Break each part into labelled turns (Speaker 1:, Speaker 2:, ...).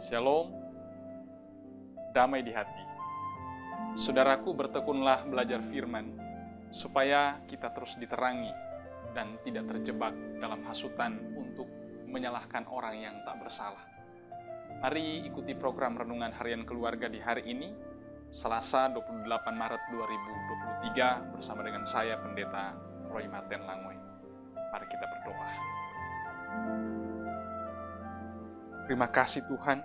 Speaker 1: Shalom, damai di hati. Saudaraku, bertekunlah belajar firman, supaya kita terus diterangi dan tidak terjebak dalam hasutan untuk menyalahkan orang yang tak bersalah. Mari ikuti program Renungan Harian Keluarga di hari ini, Selasa 28 Maret 2023, bersama dengan saya, Pendeta Roy Martin Langoy. Mari kita berdoa. Terima kasih Tuhan,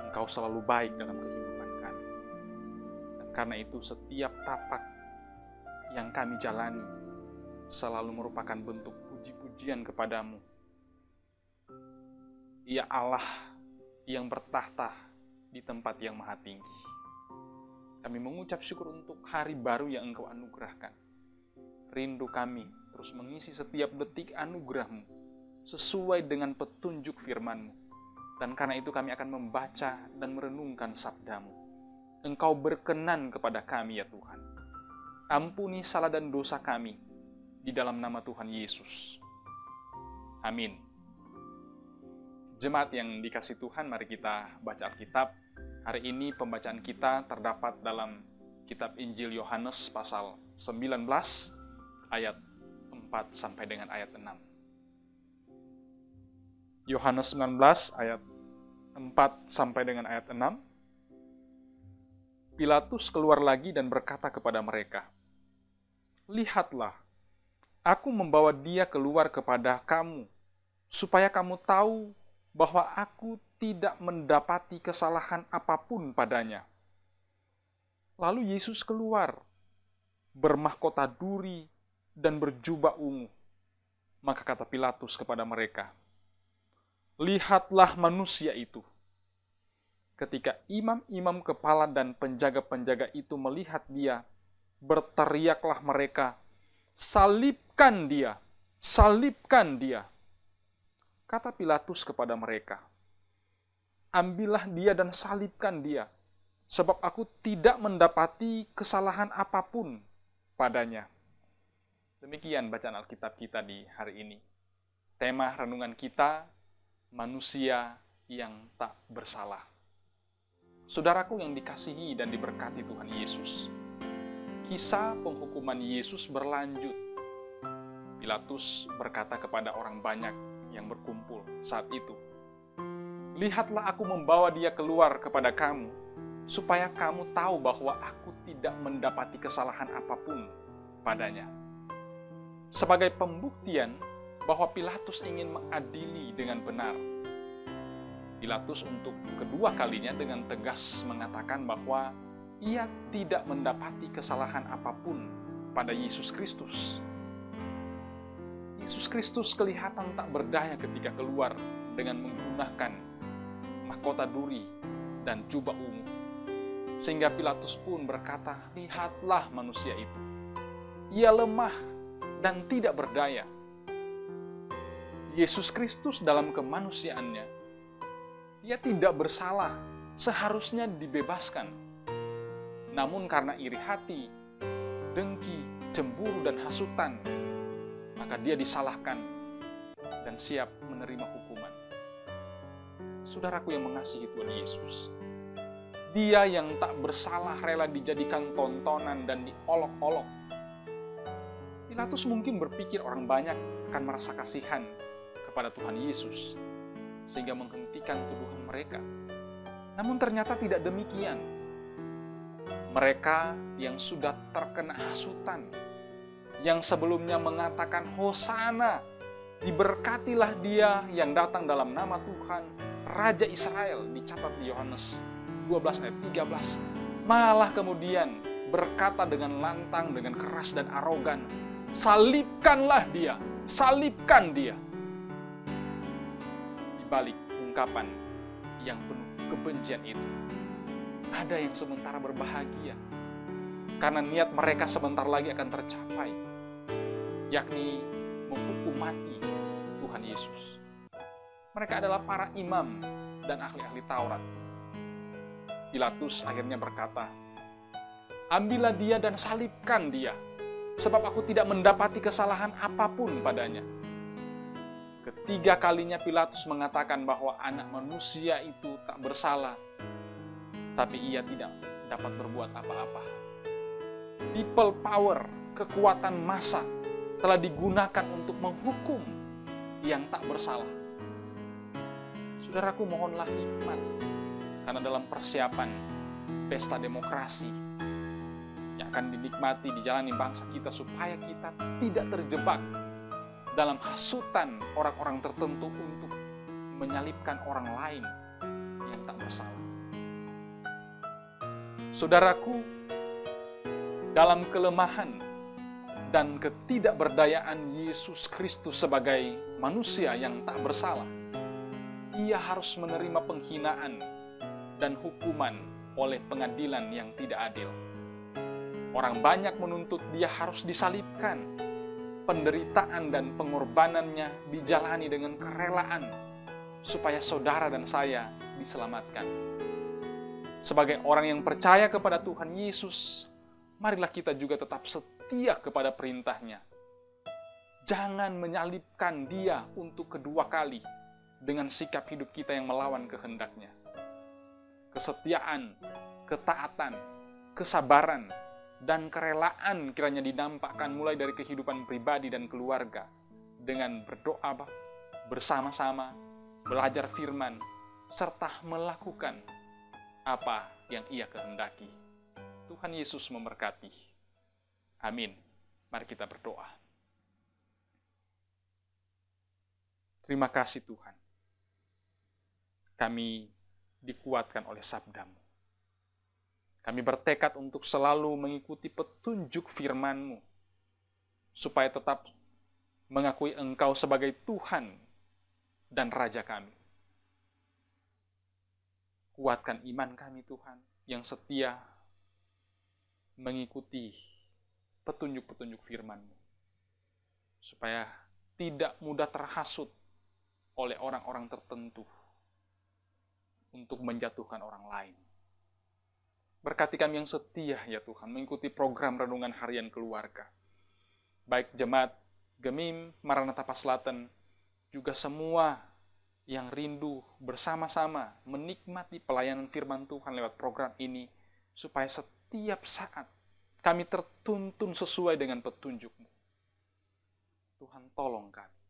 Speaker 1: Engkau selalu baik dalam kehidupan kami. Dan karena itu setiap tapak yang kami jalani selalu merupakan bentuk puji-pujian kepadamu. Ya Allah yang bertahta di tempat yang maha tinggi. Kami mengucap syukur untuk hari baru yang Engkau anugerahkan. Rindu kami terus mengisi setiap detik anugerah-Mu sesuai dengan petunjuk firman-Mu. Dan karena itu kami akan membaca dan merenungkan sabda-Mu. Engkau berkenan kepada kami ya Tuhan. Ampuni salah dan dosa kami di dalam nama Tuhan Yesus. Amin. Jemaat yang dikasihi Tuhan, mari kita baca Alkitab. Hari ini pembacaan kita terdapat dalam kitab Injil Yohanes pasal 19 ayat 4 sampai dengan ayat 6. Yohanes 19 ayat 4 sampai dengan ayat 6. Pilatus keluar lagi dan berkata kepada mereka, "Lihatlah, aku membawa dia keluar kepada kamu, supaya kamu tahu bahwa aku tidak mendapati kesalahan apapun padanya." Lalu Yesus keluar, bermahkota duri dan berjubah ungu. Maka kata Pilatus kepada mereka, "Lihatlah manusia itu." Ketika imam-imam kepala dan penjaga-penjaga itu melihat dia, berteriaklah mereka, "Salibkan dia! Salibkan dia!" Kata Pilatus kepada mereka, "Ambillah dia dan salibkan dia, sebab aku tidak mendapati kesalahan apapun padanya." Demikian bacaan Alkitab kita di hari ini. Tema renungan kita, manusia yang tak bersalah. Saudaraku yang dikasihi dan diberkati Tuhan Yesus, kisah penghukuman Yesus berlanjut. Pilatus berkata kepada orang banyak yang berkumpul saat itu, "Lihatlah, aku membawa dia keluar kepada kamu, supaya kamu tahu bahwa aku tidak mendapati kesalahan apapun padanya." Sebagai pembuktian bahwa Pilatus ingin mengadili dengan benar, Pilatus untuk kedua kalinya dengan tegas mengatakan bahwa ia tidak mendapati kesalahan apapun pada Yesus Kristus. Yesus Kristus kelihatan tak berdaya ketika keluar dengan menggunakan mahkota duri dan jubah ungu. Sehingga Pilatus pun berkata, "Lihatlah manusia itu. Ia lemah dan tidak berdaya." Yesus Kristus dalam kemanusiaannya, dia tidak bersalah, seharusnya dibebaskan. Namun karena iri hati, dengki, cemburu, dan hasutan, maka dia disalahkan dan siap menerima hukuman. Saudaraku yang mengasihi Tuhan Yesus, dia yang tak bersalah rela dijadikan tontonan dan diolok-olok. Pilatus mungkin berpikir orang banyak akan merasa kasihan kepada Tuhan Yesus, sehingga menghentikan tuduhan mereka. Namun ternyata tidak demikian. Mereka yang sudah terkena hasutan, yang sebelumnya mengatakan, "Hosana, diberkatilah dia yang datang dalam nama Tuhan, Raja Israel," dicatat di Yohanes 12 ayat 13, malah kemudian berkata dengan lantang, dengan keras dan arogan, "Salibkanlah dia, salibkan dia." Balik ungkapan yang penuh kebencian itu, ada yang sementara berbahagia karena niat mereka sebentar lagi akan tercapai, yakni menghukum mati Tuhan Yesus. Mereka adalah para imam dan ahli-ahli Taurat. Pilatus akhirnya berkata, "Ambillah dia dan salibkan dia, sebab aku tidak mendapati kesalahan apapun padanya." Ketiga kalinya Pilatus mengatakan bahwa anak manusia itu tak bersalah, tapi ia tidak dapat berbuat apa-apa. People power, kekuatan massa, telah digunakan untuk menghukum yang tak bersalah. Saudaraku, mohonlah hikmat, karena dalam persiapan pesta demokrasi yang akan dinikmati dijalani bangsa kita, supaya kita tidak terjebak dalam hasutan orang-orang tertentu untuk menyalibkan orang lain yang tak bersalah. Saudaraku, dalam kelemahan dan ketidakberdayaan Yesus Kristus sebagai manusia yang tak bersalah, ia harus menerima penghinaan dan hukuman oleh pengadilan yang tidak adil. Orang banyak menuntut dia harus disalibkan. Penderitaan dan pengorbanannya dijalani dengan kerelaan supaya saudara dan saya diselamatkan. Sebagai orang yang percaya kepada Tuhan Yesus, marilah kita juga tetap setia kepada perintahnya. Jangan menyalibkan dia untuk kedua kali dengan sikap hidup kita yang melawan kehendaknya. Kesetiaan, ketaatan, kesabaran, dan kerelaan kiranya dinampakkan mulai dari kehidupan pribadi dan keluarga, dengan berdoa bersama-sama, belajar firman, serta melakukan apa yang ia kehendaki. Tuhan Yesus memberkati. Amin. Mari kita berdoa. Terima kasih Tuhan. Kami dikuatkan oleh sabda-Mu. Kami bertekad untuk selalu mengikuti petunjuk firman-Mu, supaya tetap mengakui Engkau sebagai Tuhan dan Raja kami. Kuatkan iman kami Tuhan, yang setia mengikuti petunjuk-petunjuk firman-Mu, supaya tidak mudah terhasut oleh orang-orang tertentu untuk menjatuhkan orang lain. Berkati kami yang setia ya Tuhan, mengikuti program Renungan Harian Keluarga. Baik jemaat Gemim, Maranatha Paslaten, juga semua yang rindu bersama-sama menikmati pelayanan firman Tuhan lewat program ini, supaya setiap saat kami tertuntun sesuai dengan petunjuk-Mu. Tuhan tolong kami.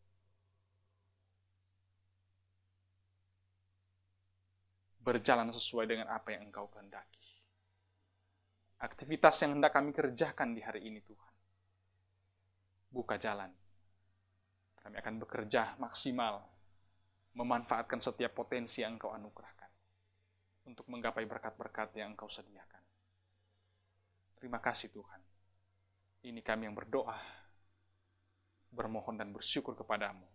Speaker 1: Berjalan sesuai dengan apa yang Engkau kehendaki. Aktivitas yang hendak kami kerjakan di hari ini Tuhan, buka jalan. Kami akan bekerja maksimal, memanfaatkan setiap potensi yang Engkau anugerahkan, untuk menggapai berkat-berkat yang Engkau sediakan. Terima kasih Tuhan. Ini kami yang berdoa, bermohon dan bersyukur kepadamu,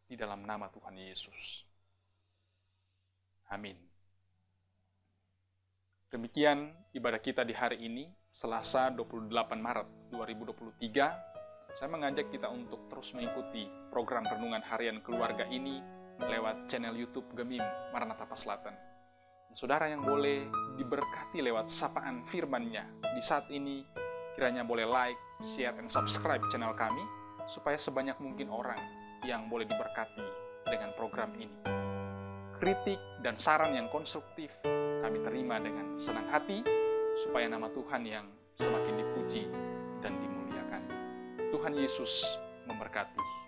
Speaker 1: di dalam nama Tuhan Yesus. Amin. Demikian ibadah kita di hari ini, Selasa 28 Maret 2023. Saya mengajak kita untuk terus mengikuti program Renungan Harian Keluarga ini lewat channel YouTube Gemim Maranatha Paslaten. Saudara yang boleh diberkati lewat sapaan firman-Nya di saat ini, kiranya boleh like, share, dan subscribe channel kami, supaya sebanyak mungkin orang yang boleh diberkati dengan program ini. Kritik dan saran yang konstruktif kami terima dengan senang hati, supaya nama Tuhan yang semakin dipuji dan dimuliakan. Tuhan Yesus memberkati.